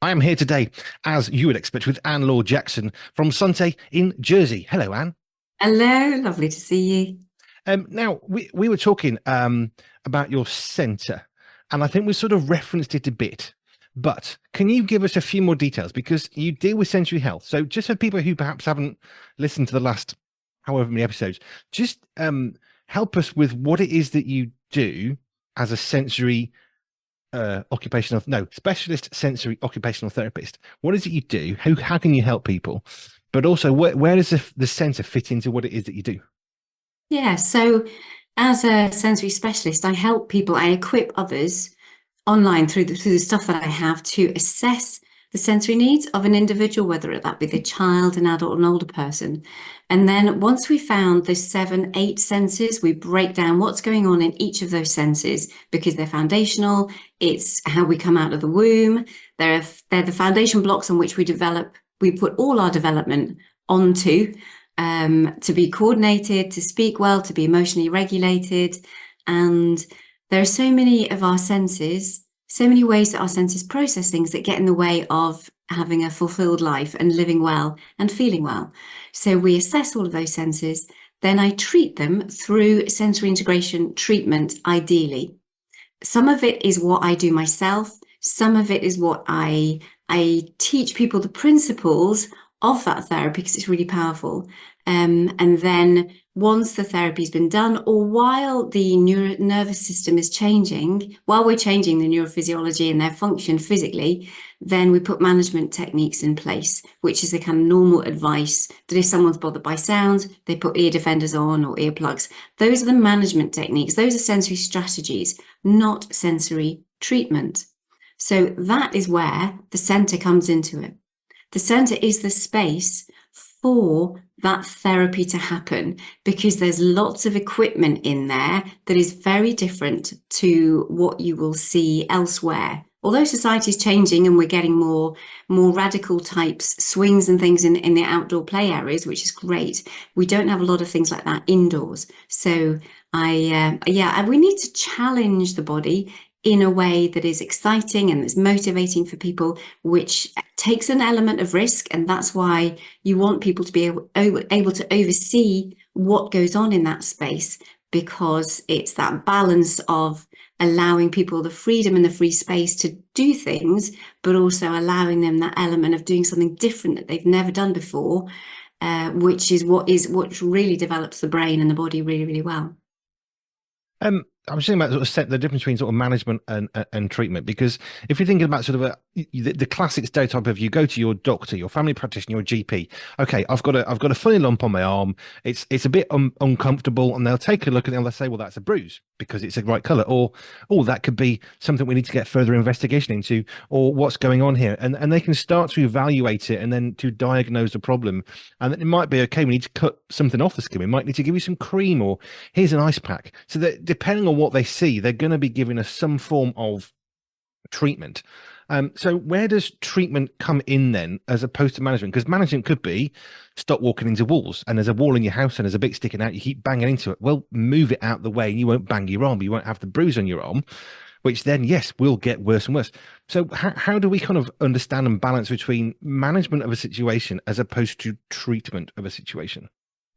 I am here today, as you would expect, with Anne Laure Jackson from Sunday in Jersey. Hello, Anne. Hello, lovely to see you. Now, we were talking about your centre, and I think we sort of referenced it a bit. But can you give us a few more details? Because you deal with sensory health. So just for people who perhaps haven't listened to the last however many episodes, just help us with what it is that you do as a sensory occupational, no, specialist sensory occupational therapist. What is it you do? How can you help people? But also, where does the centre fit into what it is that you do? Yeah, so as a sensory specialist, I help people, I equip others online through the stuff that I have to assess the sensory needs of an individual, whether that be the child, an adult, an older person. And then once we found the 7, 8 senses, we break down what's going on in each of those senses because they're foundational. It's how we come out of the womb. They're the foundation blocks on which we put all our development onto, to be coordinated, to speak well, to be emotionally regulated. And there are so many of our senses, so many ways that our senses process things that get in the way of having a fulfilled life and living well and feeling well. So we assess all of those senses, then I treat them through sensory integration treatment, ideally. Some of it is what I do myself. Some of it is what I teach people the principles of that therapy because it's really powerful. And then once the therapy's been done, or while the nervous system is changing, while we're changing the neurophysiology and their function physically, then we put management techniques in place, which is the kind of normal advice that if someone's bothered by sounds, they put ear defenders on or earplugs. Those are the management techniques. Those are sensory strategies, not sensory treatment. So that is where the centre comes into it. The centre is the space for that therapy to happen because there's lots of equipment in there that is very different to what you will see elsewhere. Although society is changing and we're getting more radical types, swings and things in the outdoor play areas, which is great, we don't have a lot of things like that indoors. So we need to challenge the body in a way that is exciting and that's motivating for people, which takes an element of risk. And that's why you want people to be able to oversee what goes on in that space, because it's that balance of allowing people the freedom and the free space to do things, but also allowing them that element of doing something different that they've never done before, which is what really develops the brain and the body really, really well. I was thinking about sort of the difference between sort of management and treatment, because if you're thinking about sort of the classic stereotype of you go to your doctor, your family practitioner, your GP. Okay, I've got a funny lump on my arm. It's a bit uncomfortable, and they'll take a look at it and they'll say, well, that's a bruise because it's the right color, or oh, that could be something we need to get further investigation into, or what's going on here, and they can start to evaluate it and then to diagnose the problem, and it might be okay. We need to cut something off the skin. We might need to give you some cream, or here's an ice pack. So that depending on what they see, they're going to be giving us some form of treatment. So where does treatment come in then, as opposed to management? Because management could be stop walking into walls, and there's a wall in your house and there's a bit sticking out. You keep banging into it. Well, move it out the way, and you won't bang your arm. You won't have the bruise on your arm, which then, yes, will get worse and worse. So how do we kind of understand and balance between management of a situation as opposed to treatment of a situation?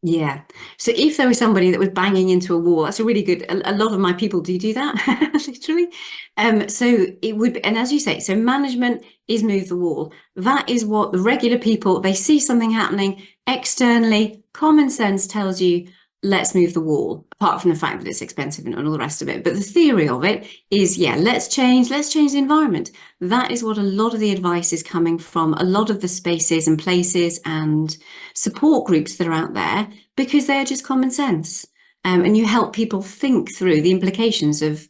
Yeah. So if there was somebody that was banging into a wall, that's a really good. A lot of my people do that, literally. So it would, and as you say, so management is move the wall. That is what the regular people, they see something happening externally. Common sense tells you, let's move the wall, apart from the fact that it's expensive and all the rest of it. But the theory of it is, yeah, let's change the environment. That is what a lot of the advice is coming from, a lot of the spaces and places and support groups that are out there, because they're just common sense. And you help people think through the implications of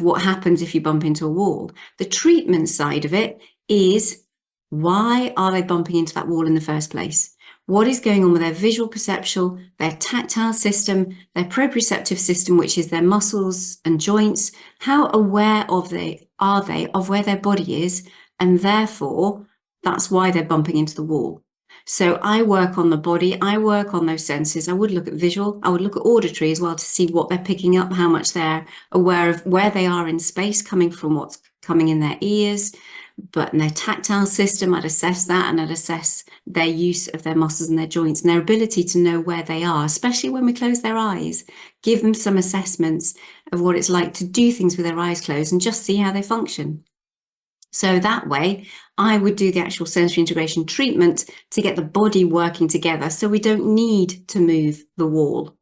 what happens if you bump into a wall. The treatment side of it is, why are they bumping into that wall in the first place? What is going on with their visual perceptual, their tactile system, their proprioceptive system, which is their muscles and joints? How aware are they of where their body is? And therefore, that's why they're bumping into the wall. So I work on the body, I work on those senses. I would look at visual, I would look at auditory as well to see what they're picking up, how much they're aware of where they are in space, coming from what's coming in their ears, but in their tactile system, I'd assess that, and I'd assess their use of their muscles and their joints and their ability to know where they are, especially when we close their eyes. Give them some assessments of what it's like to do things with their eyes closed and just see how they function. So that way, I would do the actual sensory integration treatment to get the body working together so we don't need to move the wall.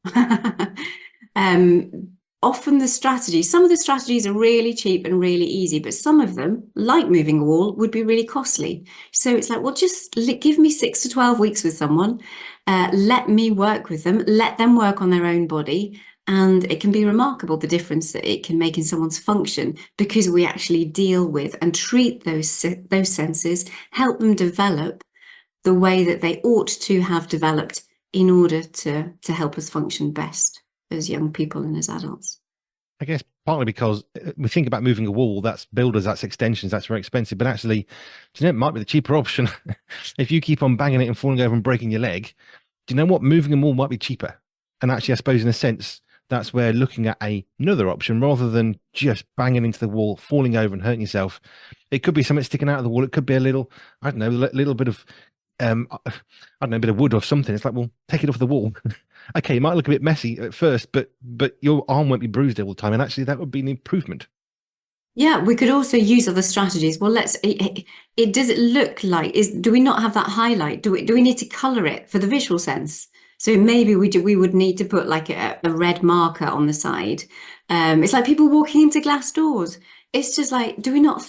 Often some of the strategies are really cheap and really easy, but some of them, like moving a wall, would be really costly. So it's like, well, just give me 6 to 12 weeks with someone, let me work with them, let them work on their own body. And it can be remarkable the difference that it can make in someone's function, because we actually deal with and treat those senses, help them develop the way that they ought to have developed in order to help us function best as young people and as adults. I guess partly because we think about moving a wall, that's builders, that's extensions, that's very expensive. But actually, do you know, it might be the cheaper option. If you keep on banging it and falling over and breaking your leg, do you know what? Moving a wall might be cheaper. And actually, I suppose in a sense, that's where looking at another option rather than just banging into the wall, falling over and hurting yourself. It could be something sticking out of the wall. It could be a little, I don't know, little bit of I don't know, a bit of wood or something. It's like, well, take it off the wall. Okay, it might look a bit messy at first, but your arm won't be bruised all the time, and actually that would be an improvement. Yeah, we could also use other strategies. Well, does it look like, do we not have that highlight? Do we need to color it for the visual sense? So maybe we would need to put like a red marker on the side. It's like people walking into glass doors. It's just like, do we not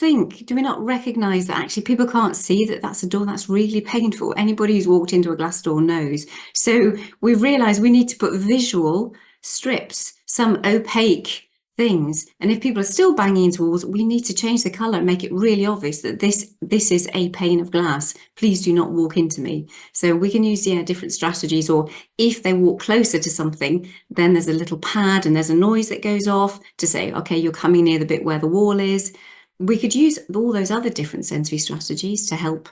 recognize that actually people can't see that that's a door that's really painful? Anybody who's walked into a glass door knows. So we've realized we need to put visual strips, some opaque things. And if people are still banging into walls, we need to change the color and make it really obvious that this is a pane of glass. Please do not walk into me. So we can use different strategies, or if they walk closer to something, then there's a little pad and there's a noise that goes off to say, okay, you're coming near the bit where the wall is. We could use all those other different sensory strategies to help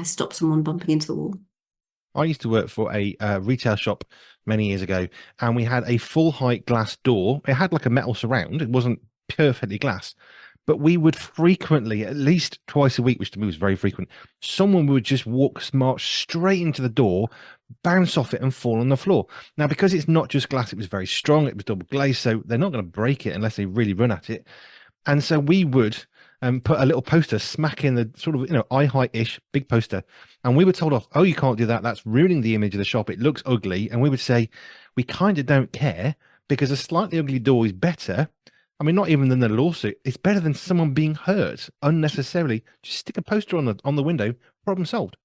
stop someone bumping into the wall. I used to work for a retail shop many years ago, and we had a full height glass door. It had like a metal surround. It wasn't perfectly glass, but we would frequently, at least twice a week, which to me was very frequent, someone would just march straight into the door, bounce off it, and fall on the floor. Now, because it's not just glass, it was very strong. It was double glazed, so they're not going to break it unless they really run at it. And so we would put a little poster smack in the sort of, eye height-ish big poster. And we were told off, oh, you can't do that. That's ruining the image of the shop. It looks ugly. And we would say, we kind of don't care, because a slightly ugly door is better. I mean, not even than the lawsuit. It's better than someone being hurt unnecessarily. Just stick a poster on the window. Problem solved.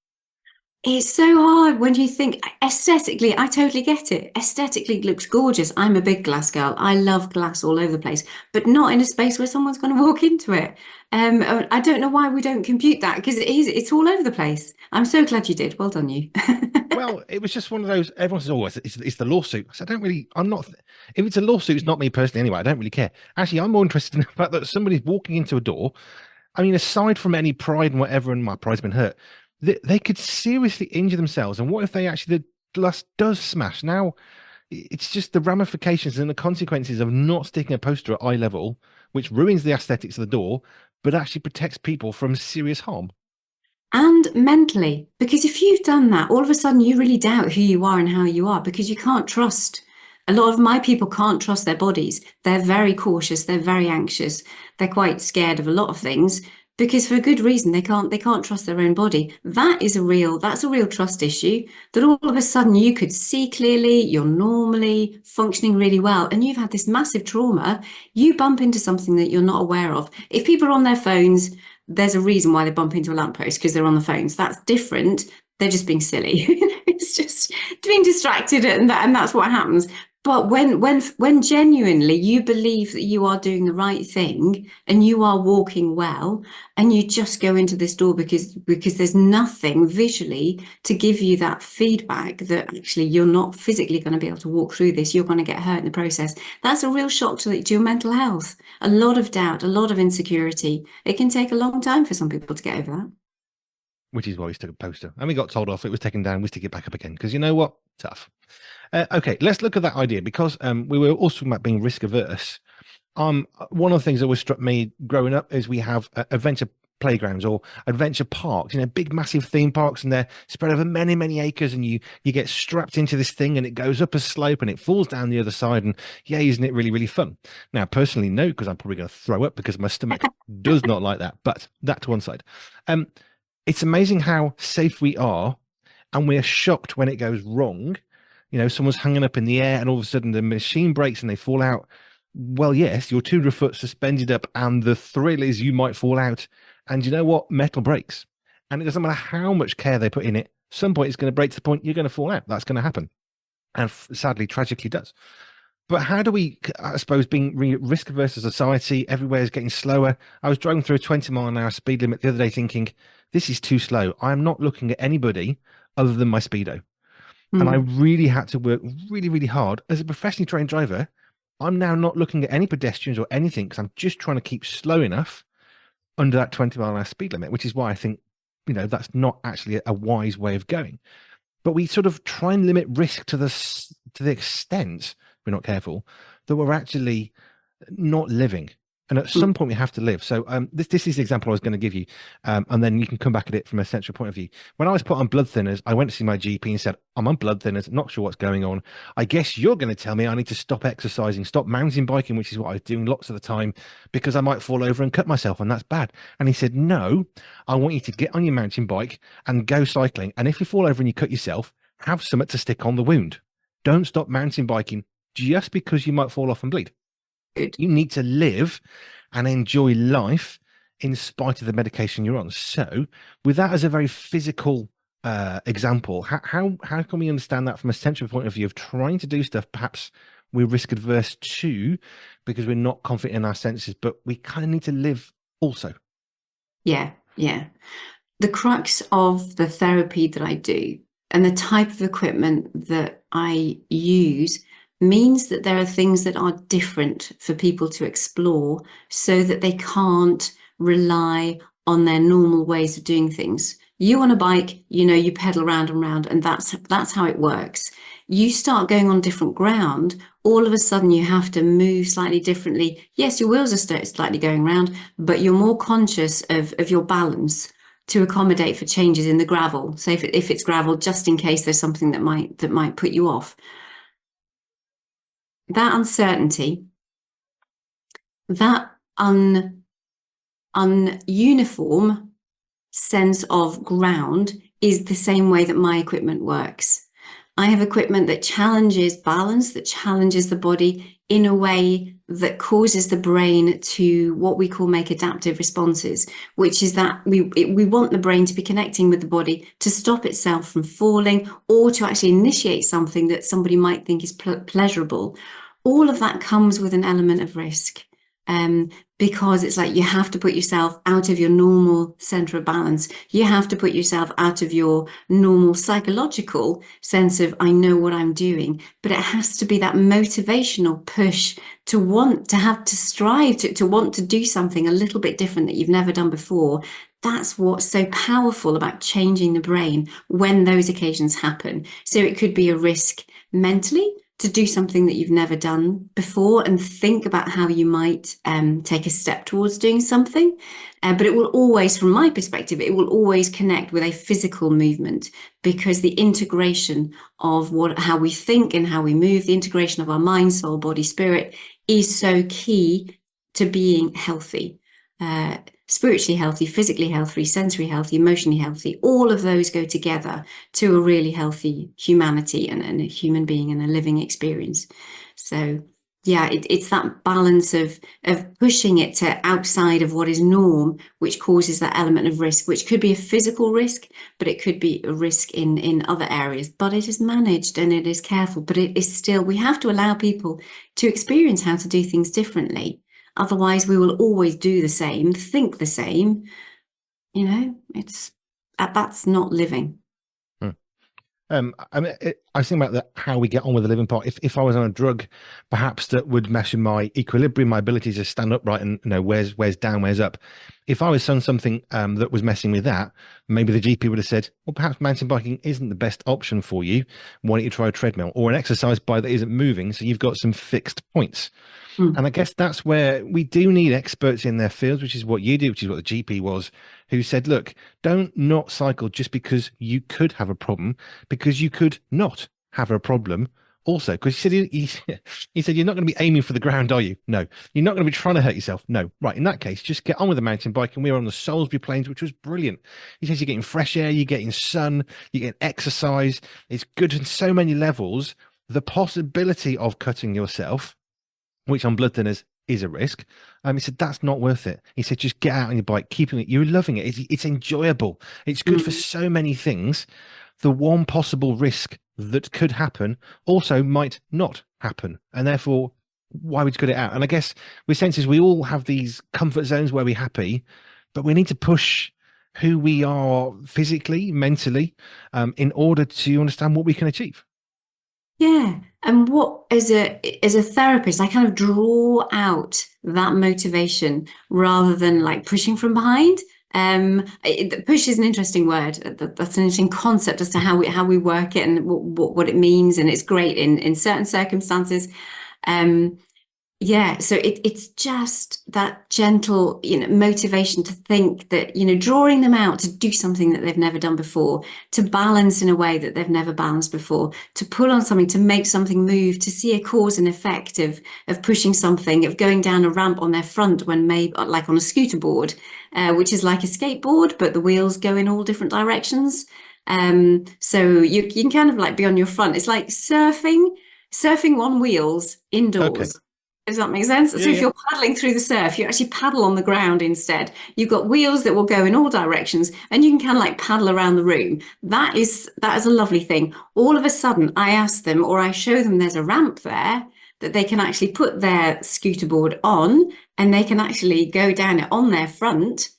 It's so hard when you think aesthetically, I totally get it. Aesthetically, it looks gorgeous. I'm a big glass girl. I love glass all over the place, but not in a space where someone's going to walk into it. I don't know why we don't compute that, because it's all over the place. I'm so glad you did. Well done, you. Well, it was just one of those. Everyone says, "Oh, it's the lawsuit." I said, I'm not. If it's a lawsuit, it's not me personally anyway. I don't really care. Actually, I'm more interested in the fact that somebody's walking into a door. I mean, aside from any pride and whatever, and my pride's been hurt, they could seriously injure themselves. And what if they actually, the glass does smash? Now, it's just the ramifications and the consequences of not sticking a poster at eye level, which ruins the aesthetics of the door, but actually protects people from serious harm. And mentally, because if you've done that, all of a sudden you really doubt who you are and how you are, because you can't trust. A lot of my people can't trust their bodies. They're very cautious. They're very anxious. They're quite scared of a lot of things, because for good reason they can't trust their own body. That's a real trust issue, that all of a sudden you could see clearly, you're normally functioning really well, and you've had this massive trauma. You bump into something that you're not aware of. If people are on their phones, there's a reason why they bump into a lamppost, because they're on the phones. That's different. They're just being silly. It's just being distracted, and that's what happens. But when genuinely you believe that you are doing the right thing and you are walking well, and you just go into this door because there's nothing visually to give you that feedback that actually you're not physically going to be able to walk through this, you're going to get hurt in the process. That's a real shock to your mental health. A lot of doubt, a lot of insecurity. It can take a long time for some people to get over that. Which is why we stuck a poster. And we got told off. It was taken down. We stick it back up again. Because you know what? Tough. Okay, let's look at that idea, because we were also talking about being risk averse. One of the things that always struck me growing up is we have adventure playgrounds or adventure parks, big massive theme parks, and they're spread over many, many acres, and you get strapped into this thing and it goes up a slope and it falls down the other side, and yeah, isn't it really, really fun? Now, personally, no, because I'm probably going to throw up because my stomach does not like that. But that to one side. Um, it's amazing how safe we are, and we're shocked when it goes wrong. Someone's hanging up in the air and all of a sudden the machine breaks and they fall out. Well, yes, you're 200 foot suspended up, and the thrill is you might fall out. And you know what? Metal breaks. And it doesn't matter how much care they put in it, some point it's going to break to the point you're going to fall out. That's going to happen. And sadly, tragically does. But how do we, I suppose, being risk averse as a society, everywhere is getting slower. I was driving through a 20-mile-an-hour speed limit the other day thinking, this is too slow. I'm not looking at anybody other than my speedo. And I Mm. really had to work really, really hard. As a professionally trained driver, I'm now not looking at any pedestrians or anything because I'm just trying to keep slow enough under that 20-mile-an-hour speed limit, which is why I think, that's not actually a wise way of going. But we sort of try and limit risk to the extent, if we're not careful, that we're actually not living. And at Mm. some point we have to live. So this is the example I was going to give you, and then you can come back at it from a central point of view. When I was put on blood thinners, I went to see my GP and said, I'm on blood thinners, not sure what's going on. I guess you're going to tell me I need to stop exercising, stop mountain biking, which is what I was doing lots of the time, because I might fall over and cut myself, and that's bad. And he said, no, I want you to get on your mountain bike and go cycling. And if you fall over and you cut yourself, have something to stick on the wound. Don't stop mountain biking just because you might fall off and bleed. Good. You need to live and enjoy life in spite of the medication you're on. So, with that as a very physical example, how can we understand that from a central point of view of trying to do stuff perhaps we're risk adverse to because we're not confident in our senses, but we kind of need to live also? Yeah, yeah. The crux of the therapy that I do and the type of equipment that I use means that there are things that are different for people to explore so that they can't rely on their normal ways of doing things. You on a bike, you pedal round and round, and that's how it works. You start going on different ground, all of a sudden you have to move slightly differently. Yes, your wheels are slightly going round, but you're more conscious of your balance to accommodate for changes in the gravel. So if it's gravel, just in case there's something that might put you off. That uncertainty, that ununiform sense of ground is the same way that my equipment works. I have equipment that challenges balance, that challenges the body in a way that causes the brain to what we call make adaptive responses, which is that we want the brain to be connecting with the body to stop itself from falling or to actually initiate something that somebody might think is pleasurable. All of that comes with an element of risk. Because it's like you have to put yourself out of your normal center of balance. You have to put yourself out of your normal psychological sense of, I know what I'm doing, but it has to be that motivational push to want to have to strive to want to do something a little bit different that you've never done before. That's what's so powerful about changing the brain when those occasions happen. So it could be a risk mentally to do something that you've never done before and think about how you might take a step towards doing something. But it will always, from my perspective, it will always connect with a physical movement because the integration of how we think and how we move, the integration of our mind, soul, body, spirit is so key to being healthy. Spiritually healthy, physically healthy, sensory healthy, emotionally healthy, all of those go together to a really healthy humanity and a human being and a living experience. So yeah, it's that balance of pushing it to outside of what is norm, which causes that element of risk, which could be a physical risk, but it could be a risk in other areas. But it is managed and it is careful, but it is still, we have to allow people to experience how to do things differently. Otherwise, we will always do the same, think the same. It's that's not living. Hmm. I mean, I think about how we get on with the living part. If I was on a drug, perhaps that would mess with my equilibrium, my ability to stand upright, and where's down, where's up. If I was on something that was messing with that, maybe the GP would have said, well, perhaps mountain biking isn't the best option for you. Why don't you try a treadmill or an exercise bike that isn't moving, so you've got some fixed points. Mm, And I guess that's where we do need experts in their fields, which is what you do, which is what the GP was, who said, look, don't not cycle just because you could have a problem, because you could not have a problem also. Because he said, he said, you're not going to be aiming for the ground, are you? No. You're not going to be trying to hurt yourself. No. Right. In that case, just get on with the mountain bike. And we were on the Salisbury Plains, which was brilliant. He says, you're getting fresh air, you're getting sun, you're getting exercise. It's good on so many levels. The possibility of cutting yourself, which on blood thinners is a risk. He said, that's not worth it. He said, just get out on your bike, keeping it. You're loving it. It's enjoyable. It's good for mm. so many things. The one possible risk that could happen also might not happen. And therefore, why would you cut it out? And I guess with senses, we all have these comfort zones where we're happy, but we need to push who we are physically, mentally, in order to understand what we can achieve. Yeah. And what as a therapist, I kind of draw out that motivation rather than like pushing from behind. Push is an interesting word. That's an interesting concept as to how we work it and what it means. And it's great in certain circumstances. Um, Yeah, so it's just that gentle, motivation to think that, drawing them out to do something that they've never done before, to balance in a way that they've never balanced before, to pull on something, to make something move, to see a cause and effect of pushing something, of going down a ramp on their front when maybe like on a scooter board, which is like a skateboard, but the wheels go in all different directions. So you can kind of like be on your front. It's like surfing on wheels Okay. indoors. Does that make sense? Yeah, So if yeah. you're paddling through the surf, you actually paddle on the ground instead. You've got wheels that will go in all directions, and you can kind of like paddle around the room. That is a lovely thing. All of a sudden, I ask them or I show them there's a ramp there that they can actually put their scooter board on, and they can actually go down it on their front,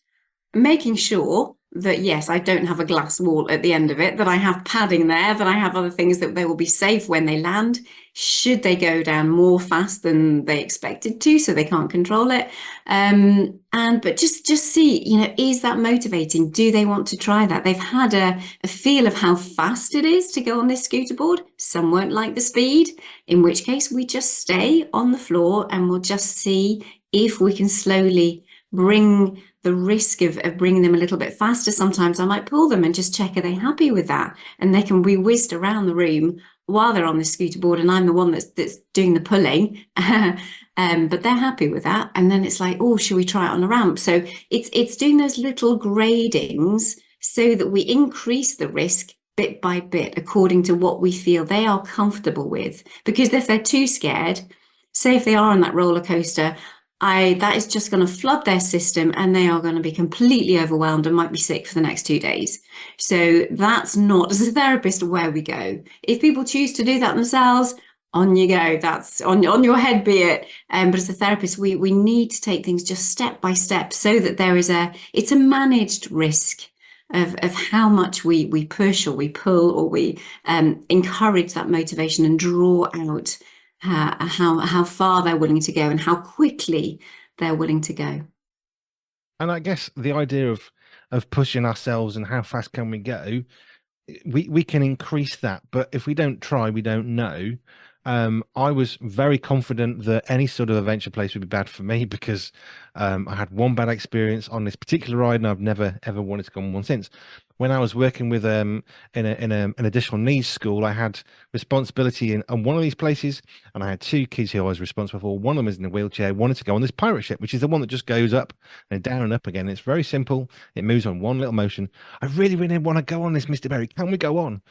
making sure that yes, I don't have a glass wall at the end of it, that I have padding there, that I have other things that they will be safe when they land, should they go down more fast than they expected to, so they can't control it. And but just see, is that motivating? Do they want to try that? They've had a feel of how fast it is to go on this scooter board. Some won't like the speed, in which case we just stay on the floor and we'll just see if we can slowly bring the risk of bringing them a little bit faster. Sometimes I might pull them and just check, are they happy with that? And they can be whizzed around the room while they're on the scooter board, and I'm the one that's doing the pulling. But they're happy with that. And then it's like, oh, should we try it on a ramp? So it's doing those little gradings so that we increase the risk bit by bit according to what we feel they are comfortable with. Because if they're too scared, say if they are on that roller coaster, that is just going to flood their system and they are going to be completely overwhelmed and might be sick for the next 2 days. So that's not, as a therapist, where we go. If people choose to do that themselves, on you go. That's on your head, be it. But as a therapist, we need to take things just step by step so that it's a managed risk of how much we push or we pull or we encourage that motivation and draw out how far they're willing to go and how quickly they're willing to go. And I guess the idea of pushing ourselves and how fast can we go, we can increase that, but if we don't try, we don't know. I was very confident that any sort of adventure place would be bad for me because I had one bad experience on this particular ride, and I've never ever wanted to go on one since. When I was working with an additional needs school, I had responsibility on one of these places, and I had two kids who I was responsible for. One of them was in a wheelchair, wanted to go on this pirate ship, which is the one that just goes up and down and up again. It's very simple. It moves on one little motion. I really, really want to go on this, Mr. Berry. Can we go on?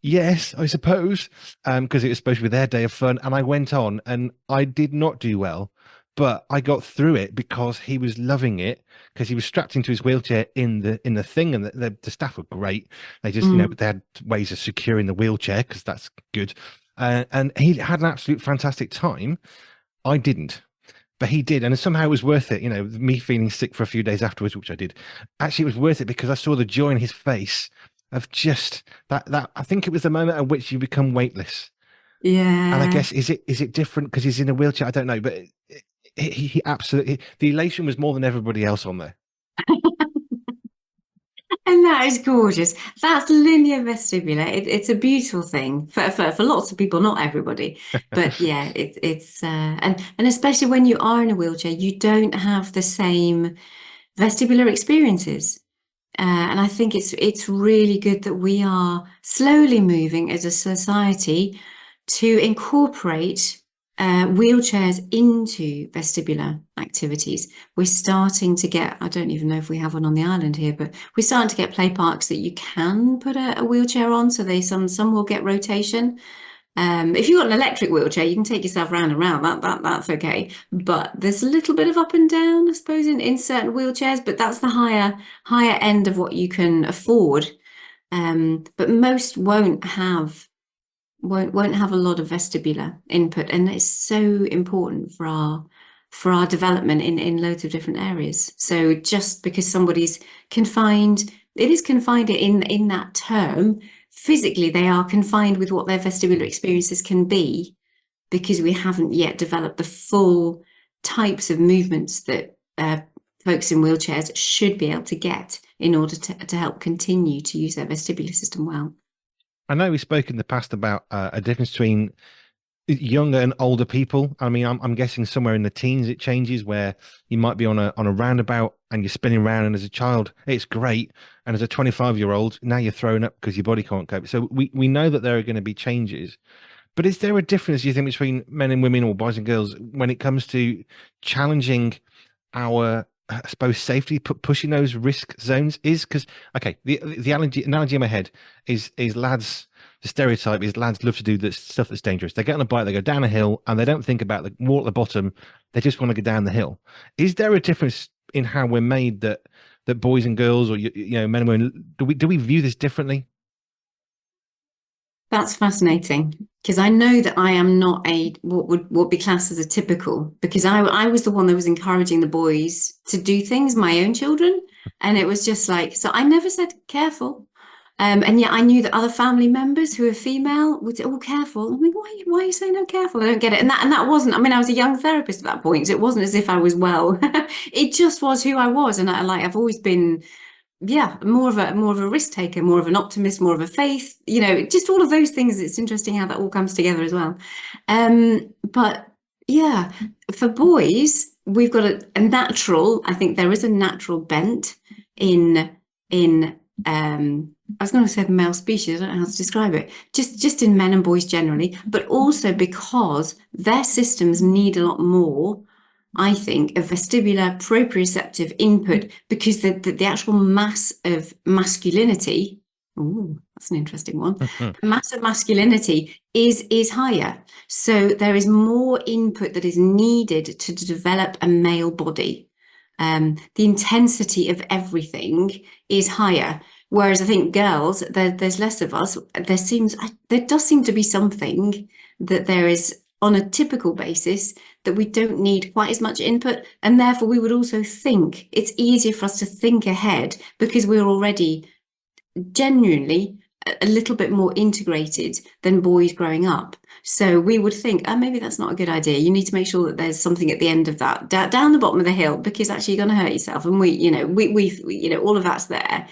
Yes, I suppose, because it was supposed to be their day of fun, and I went on, and I did not do well, but I got through it because he was loving it, because he was strapped into his wheelchair in the thing, and the staff were great. They just, Mm. they had ways of securing the wheelchair because that's good, and he had an absolute fantastic time. I didn't. But he did, and somehow it was worth it. Me feeling sick for a few days afterwards, which I did. Actually, it was worth it because I saw the joy in his face of just that I think it was the moment at which you become weightless. And I Yeah. guess is it different because he's in a wheelchair? I don't know, but he absolutely the elation was more than everybody else on there. And that is gorgeous. That's linear vestibular. It's a beautiful thing for lots of people, not everybody. But yeah, it's and especially when you are in a wheelchair, you don't have the same vestibular experiences. And I think it's really good that we are slowly moving as a society to incorporate wheelchairs into vestibular activities. We're starting to get, I don't even know if we have one on the island here, but we're starting to get play parks that you can put a wheelchair on, so some will get rotation. If you've got an electric wheelchair, you can take yourself round and round. That's okay. But there's a little bit of up and down, I suppose, in certain wheelchairs, but that's the higher end of what you can afford. But most won't have a lot of vestibular input, and it's so important for our development in loads of different areas. So just because somebody's confined, it is confined in that term. Physically, they are confined with what their vestibular experiences can be because we haven't yet developed the full types of movements that folks in wheelchairs should be able to get in order to help continue to use their vestibular system well. I know we spoke in the past about a difference between younger and older people. I mean, I'm guessing somewhere in the teens it changes where you might be on a roundabout and you're spinning around, and as a child it's great, and as a 25-year-old now you're throwing up because your body can't cope. So we know that there are going to be changes. But is there a difference, you think, between men and women or boys and girls when it comes to challenging our, I suppose, safety, pushing those risk zones? Is because okay, the analogy in my head is lads. The stereotype is lads love to do this stuff that's dangerous. They get on a bike, they go down a hill, and they don't think about the wall at the bottom. They just want to go down the hill. Is there a difference in how we're made that boys and girls, or men and women, do we view this differently? That's fascinating because I know that I am not a what be classed as a typical, because I was the one that was encouraging the boys to do things, my own children, and it was just like, so I never said careful. And yet I knew that other family members who are female would say, "Oh, careful." I'm like, why are you saying no careful? I don't get it. And that wasn't. I mean, I was a young therapist at that point, so it wasn't as if I was well. It just was who I was, and I've always been, yeah, more of a risk taker, more of an optimist, more of a faith, just all of those things. It's interesting how that all comes together as well. But yeah, for boys, we've got a natural, I think there is a natural bent in I was going to say the male species, I don't know how to describe it, just in men and boys generally, but also because their systems need a lot more, I think, of vestibular proprioceptive input, because the actual mass of masculinity, ooh, that's an interesting one. The mass of masculinity is higher. So there is more input that is needed to develop a male body. The intensity of everything is higher. Whereas I think girls, there's less of us. There does seem to be something that there is on a typical basis that we don't need quite as much input, and therefore we would also think it's easier for us to think ahead because we're already genuinely a little bit more integrated than boys growing up. So we would think, oh, maybe that's not a good idea. You need to make sure that there's something at the end of that, down the bottom of the hill, because actually you're going to hurt yourself. And we all of that's there.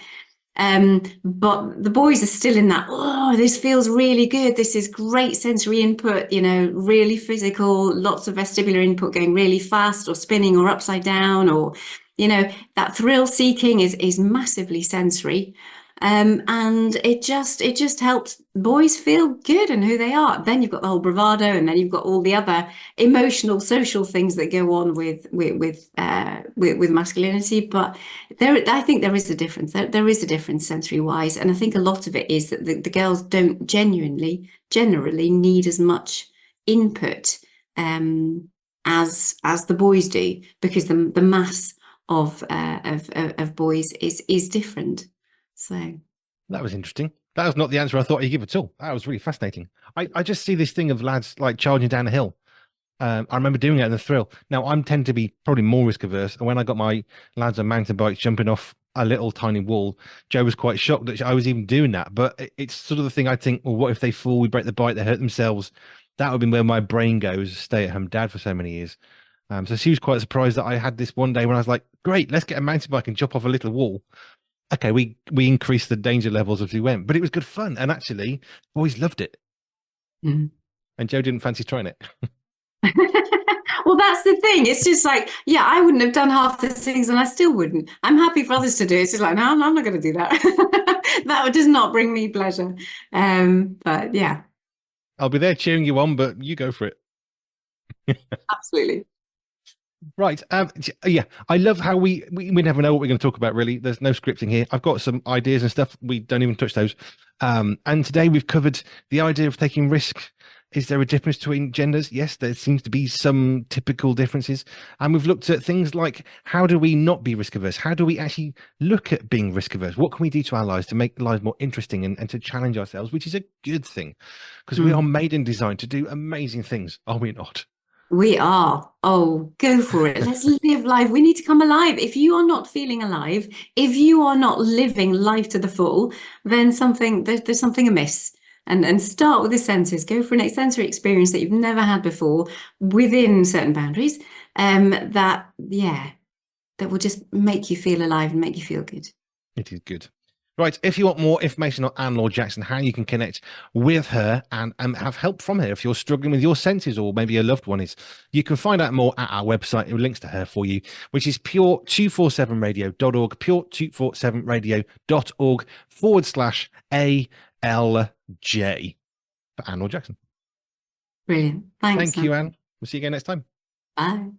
But the boys are still in that, oh, this feels really good. This is great sensory input, really physical, lots of vestibular input going really fast or spinning or upside down, or, that thrill seeking is massively sensory. And it just helps boys feel good and who they are. Then you've got the whole bravado, and then you've got all the other emotional, social things that go on with masculinity. But I think there is a difference. There is a difference sensory wise, and I think a lot of it is that the girls don't generally need as much input as the boys do, because the mass of boys is different. So That was interesting. That was not the answer I thought you'd give at all. That was really fascinating. I just see this thing of lads like charging down a hill. I remember doing it in the thrill. Now, I'm tend to be probably more risk averse. And when I got my lads on mountain bikes jumping off a little tiny wall. Joe was quite shocked that I was even doing that. But it's sort of the thing I think, well, what if they fall, we break the bike, they hurt themselves? That would be where my brain goes, stay at home dad for so many years. So she was quite surprised that I had this one day when I was like, great, let's get a mountain bike and jump off a little wall. Okay, we increased the danger levels as we went, but it was good fun. And actually, boys loved it. Mm. And Joe didn't fancy trying it. Well, that's the thing. It's just like, yeah, I wouldn't have done half the things and I still wouldn't. I'm happy for others to do it. It's just like, no, I'm not going to do that. That does not bring me pleasure. But yeah, I'll be there cheering you on, but you go for it. absolutely. Right. Yeah, I love how we never know what we're going to talk about, really. There's no scripting here. I've got some ideas and stuff. We don't even touch those. And today we've covered the idea of taking risk. Is there a difference between genders? Yes, there seems to be some typical differences. And we've looked at things like, how do we not be risk averse? How do we actually look at being risk averse? What can we do to our lives to make lives more interesting and to challenge ourselves, which is a good thing because we are Mm. made and designed to do amazing things, are we not? We are. Oh, go for it. Let's live life. We need to come alive. If you are not feeling alive, if you are not living life to the full, then there's something amiss. And start with the senses. Go for an sensory experience that you've never had before within certain boundaries. That yeah, that will just make you feel alive and make you feel good. It is good. Right. If you want more information on Anne Laure Jackson, how you can connect with her and have help from her if you're struggling with your senses or maybe your loved one is, you can find out more at our website. It links to her for you, which is pure247radio.org, pure247radio.org/ALJ for Anne Laure Jackson. Brilliant. Thanks, Thank Sam. you, Anne. We'll see you again next time. Bye.